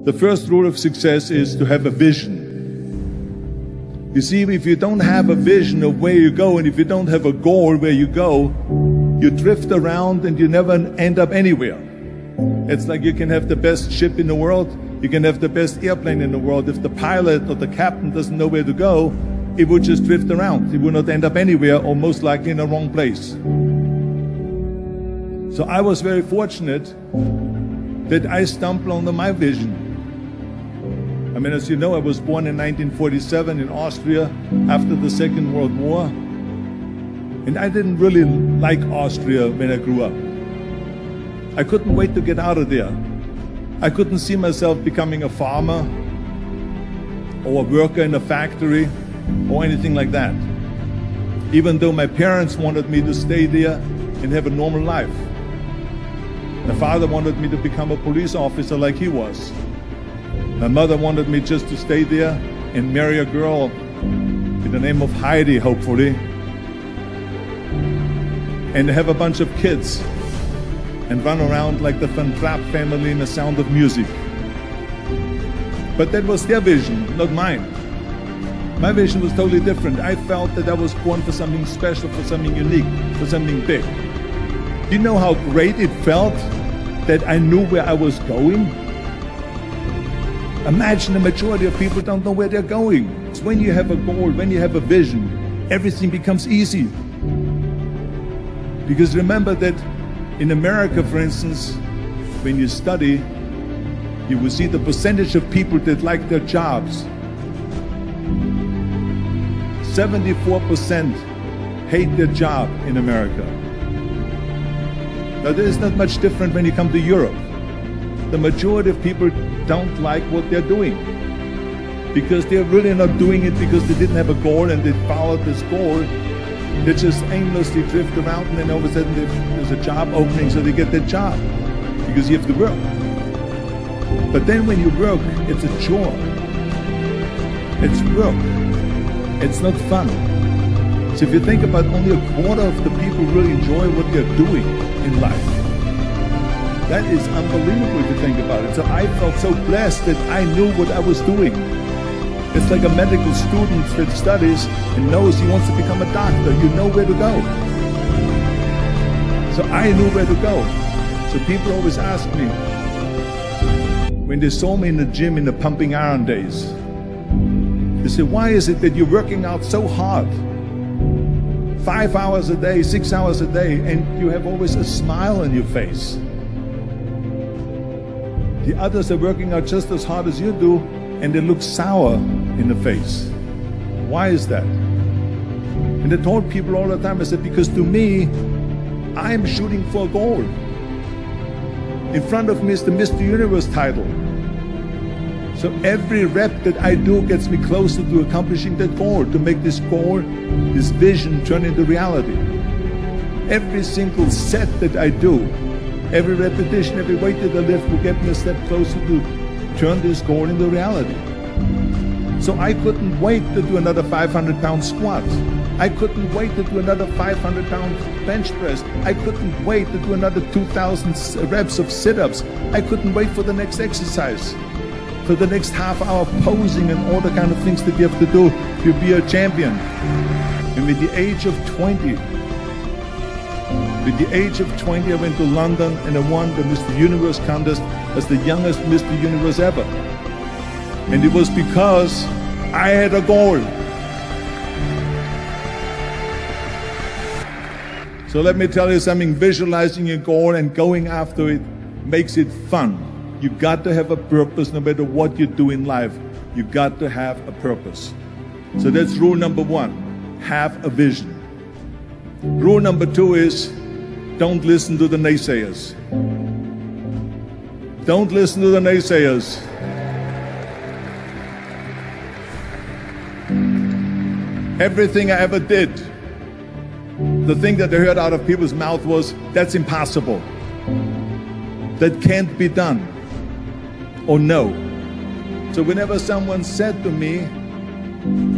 The first rule of success is to have a vision. You see, if you don't have a vision of where you go, and if you don't have a goal where you go, you drift around and you never end up anywhere. It's like you can have the best ship in the world, you can have the best airplane in the world. If the pilot or the captain doesn't know where to go, it would just drift around. It would not end up anywhere, or most likely in the wrong place. So I was very fortunate that I stumbled on my vision. I mean, as you know, I was born in 1947 in Austria after the Second World War. And I didn't really like Austria when I grew up. I couldn't wait to get out of there. I couldn't see myself becoming a farmer or a worker in a factory or anything like that. Even though my parents wanted me to stay there and have a normal life. My father wanted me to become a police officer like he was. My mother wanted me just to stay there and marry a girl with the name of Heidi, hopefully, and have a bunch of kids and run around like the Van Trapp family in The Sound of Music. But that was their vision, not mine. My vision was totally different. I felt that I was born for something special, for something unique, for something big. Do you know how great it felt that I knew where I was going? Imagine the majority of people don't know where they're going. It's when you have a goal, when you have a vision, everything becomes easy. Because remember that in America, for instance, when you study, you will see the percentage of people that like their jobs. 74% hate their job in America. Now, there is not much different when you come to Europe. The majority of people don't like what they're doing because they're really not doing it because they didn't have a goal and they followed this goal. They just aimlessly drift around, and then all of a sudden there's a job opening, so they get that job because you have to work. But then when you work, it's a chore. It's work. It's not fun. So if you think about, only a quarter of the people really enjoy what they're doing in life. That is unbelievable if you think about it. So I felt so blessed that I knew what I was doing. It's like a medical student that studies and knows he wants to become a doctor. You know where to go. So I knew where to go. So people always ask me, when they saw me in the gym in the pumping iron days, they say, why is it that you're working out so hard? 5 hours a day, 6 hours a day, and you have always a smile on your face. The others are working out just as hard as you do, and they look sour in the face. Why is that? And I told people all the time, I said, because to me, I'm shooting for a goal. In front of me is the Mr. Universe title. So every rep that I do gets me closer to accomplishing that goal, to make this goal, this vision turn into reality. Every single set that I do, every repetition, every weight that I lift will get me a step closer to turn this goal into reality. So I couldn't wait to do another 500-pound squat. I couldn't wait to do another 500-pound bench press. I couldn't wait to do another 2,000 reps of sit-ups. I couldn't wait for the next exercise, for the next half hour of posing and all the kind of things that you have to do to be a champion. And with the age of 20, I went to London and I won the Mr. Universe contest as the youngest Mr. Universe ever. And it was because I had a goal. So let me tell you something, visualizing a goal and going after it makes it fun. You got to have a purpose no matter what you do in life. You got to have a purpose. So that's rule number one, have a vision. Rule number two is, don't listen to the naysayers. Don't listen to the naysayers. Everything I ever did, the thing that I heard out of people's mouth was, that's impossible. That can't be done. Or no. So whenever someone said to me,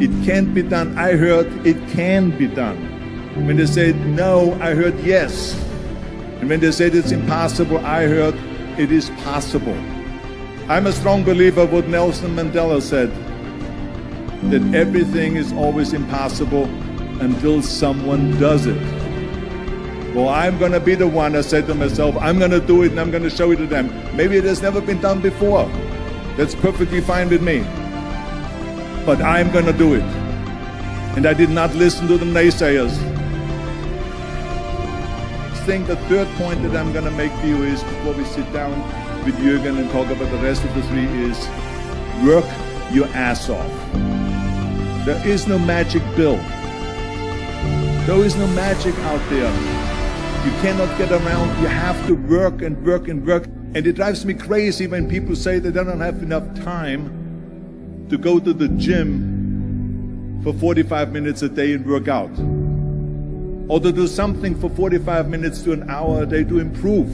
it can't be done, I heard it can be done. When they said no, I heard yes. And when they said it's impossible, I heard it is possible. I'm a strong believer of what Nelson Mandela said, that everything is always impossible until someone does it. Well, I'm going to be the one, I said to myself, I'm going to do it and I'm going to show it to them. Maybe it has never been done before. That's perfectly fine with me. But I'm going to do it. And I did not listen to the naysayers. I think the third point that I'm going to make to you is, before we sit down with Jürgen and talk about the rest of the three, is work your ass off. There is no magic pill. There is no magic out there. You cannot get around. You have to work and work and work. And it drives me crazy when people say they don't have enough time to go to the gym for 45 minutes a day and work out. Or to do something for 45 minutes to an hour a day to improve.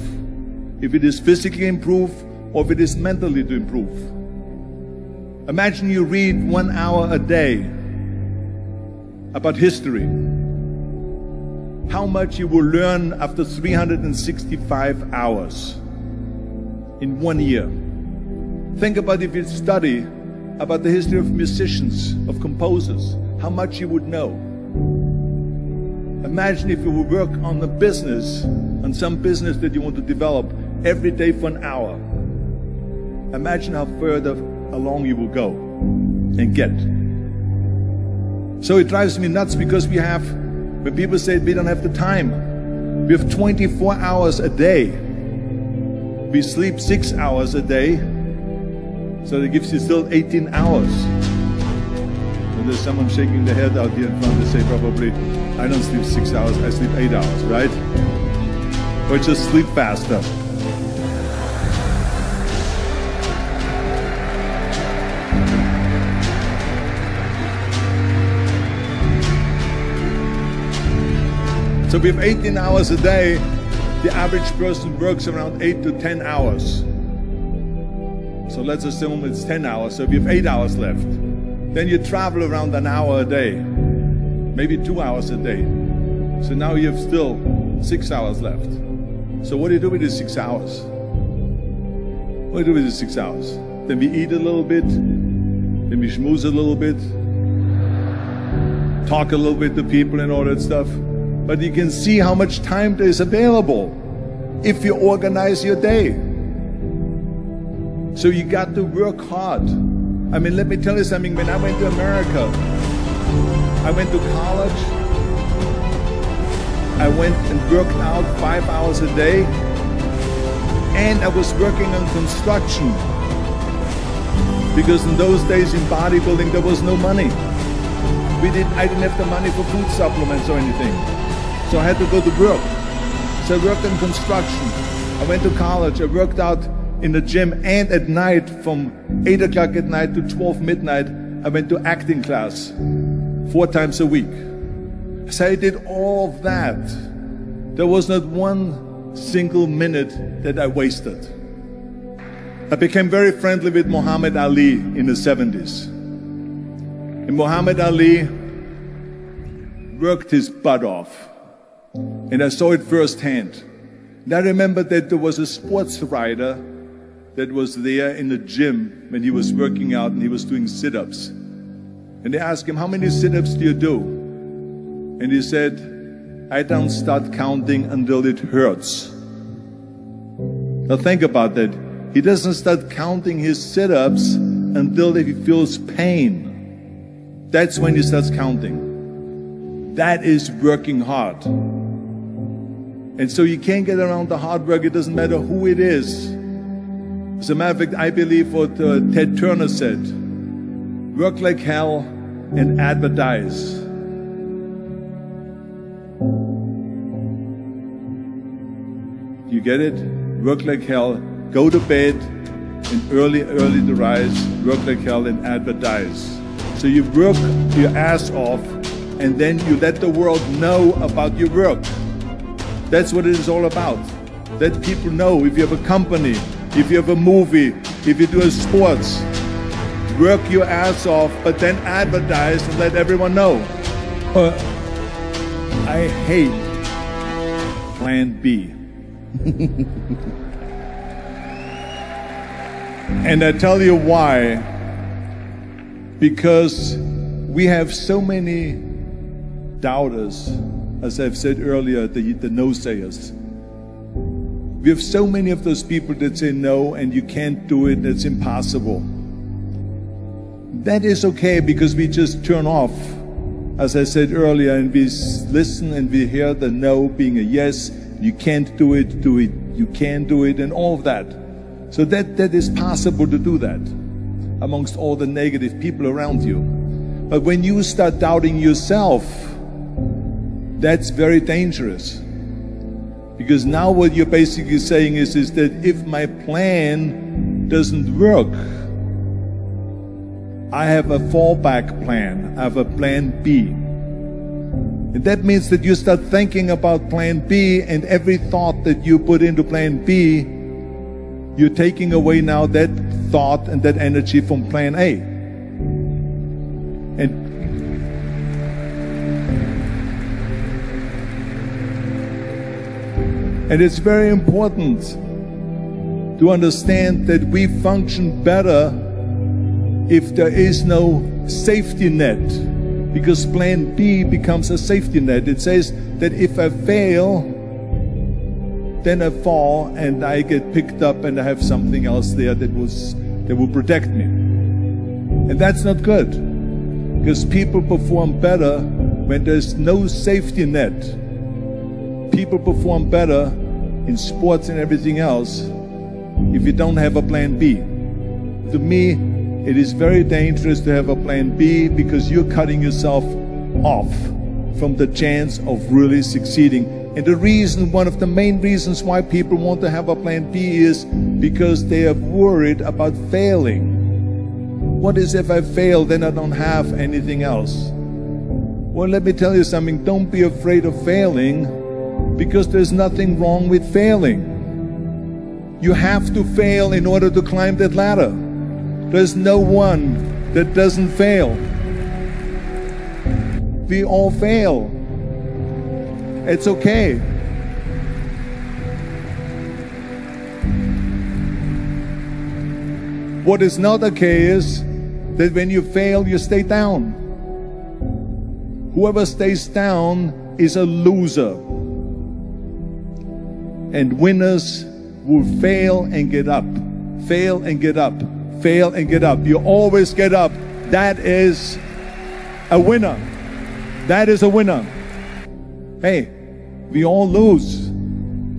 If it is physically improve or if it is mentally to improve. Imagine you read 1 hour a day about history. How much you will learn after 365 hours in 1 year. Think about if you study about the history of musicians, of composers, how much you would know. Imagine if you would work on a business, on some business that you want to develop every day for an hour. Imagine how further along you will go and get. So it drives me nuts because we have, when people say we don't have the time, we have 24 hours a day. We sleep 6 hours a day, so that gives you still 18 hours. And there's someone shaking their head out here in front. They say probably, I don't sleep 6 hours, I sleep 8 hours, right? Or just sleep faster. So we have 18 hours a day. The average person works around 8 to 10 hours. So let's assume it's 10 hours, so we have 8 hours left. Then you travel around an hour a day, maybe 2 hours a day. So now you have still 6 hours left. So what do you do with these 6 hours? What do you do with these 6 hours? Then we eat a little bit, then we schmooze a little bit, talk a little bit to people and all that stuff. But you can see how much time there is available if you organize your day. So you got to work hard. I mean, let me tell you something. When I went to America, I went to college. I went and worked out 5 hours a day. And I was working on construction. Because in those days in bodybuilding, there was no money. I didn't have the money for food supplements or anything. So I had to go to work. So I worked in construction. I went to college. I worked out in the gym, and at night from 8 o'clock at night to 12 midnight, I went to acting class 4 times a week. So I did all of that. There was not one single minute that I wasted. I became very friendly with Muhammad Ali in the 70s. And Muhammad Ali worked his butt off. And I saw it firsthand. And I remember that there was a sports writer that was there in the gym when he was working out and he was doing sit-ups. And they asked him, how many sit-ups do you do? And he said, I don't start counting until it hurts. Now think about that. He doesn't start counting his sit-ups until he feels pain. That's when he starts counting. That is working hard. And so you can't get around the hard work. It doesn't matter who it is. As a matter of fact, I believe what Ted Turner said. Work like hell and advertise. You get it? Work like hell, go to bed, and early to rise. Work like hell and advertise. So you work your ass off, and then you let the world know about your work. That's what it is all about. Let people know. If you have a company, if you have a movie, if you do a sports, work your ass off, but then advertise and let everyone know. I hate Plan B. And I tell you why. Because we have so many doubters, as I've said earlier, the no-sayers. We have so many of those people that say no and you can't do it, it's impossible. That is okay because we just turn off, as I said earlier, and we listen and we hear the no being a yes. You can't do it, you can do it, and all of that. So that is possible to do that amongst all the negative people around you. But when you start doubting yourself, that's very dangerous. Because now what you're basically saying is that if my plan doesn't work, I have a fallback plan, I have a plan B. And that means that you start thinking about plan B, and every thought that you put into plan B, you're taking away now that thought and that energy from plan A. And it's very important to understand that we function better if there is no safety net, because plan B becomes a safety net. It says that if I fail, then I fall and I get picked up and I have something else there that will protect me. And that's not good, because people perform better when there's no safety net. People perform better in sports and everything else if you don't have a plan B. To me, it is very dangerous to have a plan B, because you're cutting yourself off from the chance of really succeeding. And the reason, one of the main reasons why people want to have a plan B is because they are worried about failing. What is if I fail, then I don't have anything else? Well, let me tell you something. Don't be afraid of failing, because there's nothing wrong with failing. You have to fail in order to climb that ladder. There's no one that doesn't fail. We all fail. It's okay. What is not okay is that when you fail, you stay down. Whoever stays down is a loser. And winners will fail and get up, fail and get up, fail and get up. You always get up. That is a winner. That is a winner. Hey, we all lose.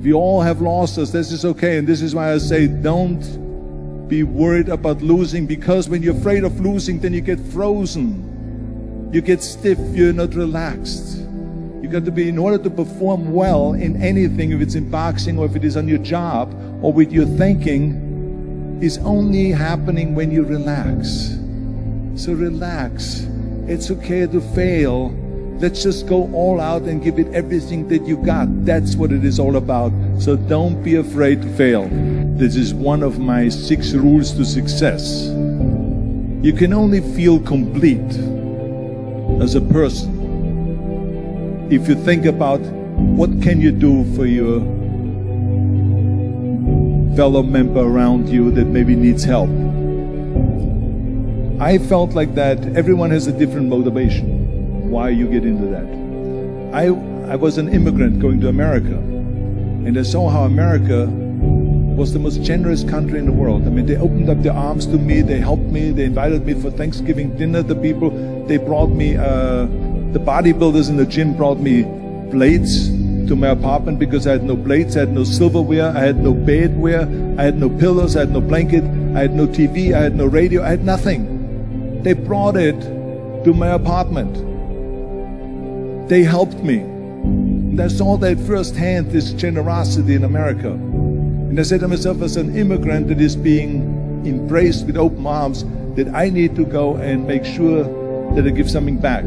We all have losses. This is okay. And this is why I say don't be worried about losing, because when you're afraid of losing, then you get frozen. You get stiff. You're not relaxed. You got to be, in order to perform well in anything, if it's in boxing or if it is on your job or with your thinking, is only happening when you relax. So relax. It's okay to fail. Let's just go all out and give it everything that you got. That's what it is all about. So don't be afraid to fail. This is one of my 6 rules to success. You can only feel complete as a person if you think about what can you do for your fellow member around you that maybe needs help. I felt like that everyone has a different motivation why you get into that. I was an immigrant going to America, and I saw how America was the most generous country in the world. I mean, they opened up their arms to me, they helped me, they invited me for Thanksgiving dinner. The people, they brought me, the bodybuilders in the gym brought me plates to my apartment because I had no plates, I had no silverware, I had no bedware, I had no pillows, I had no blanket, I had no TV, I had no radio, I had nothing. They brought it to my apartment. They helped me. And I saw that firsthand, this generosity in America. And I said to myself, as an immigrant that is being embraced with open arms, that I need to go and make sure that I give something back.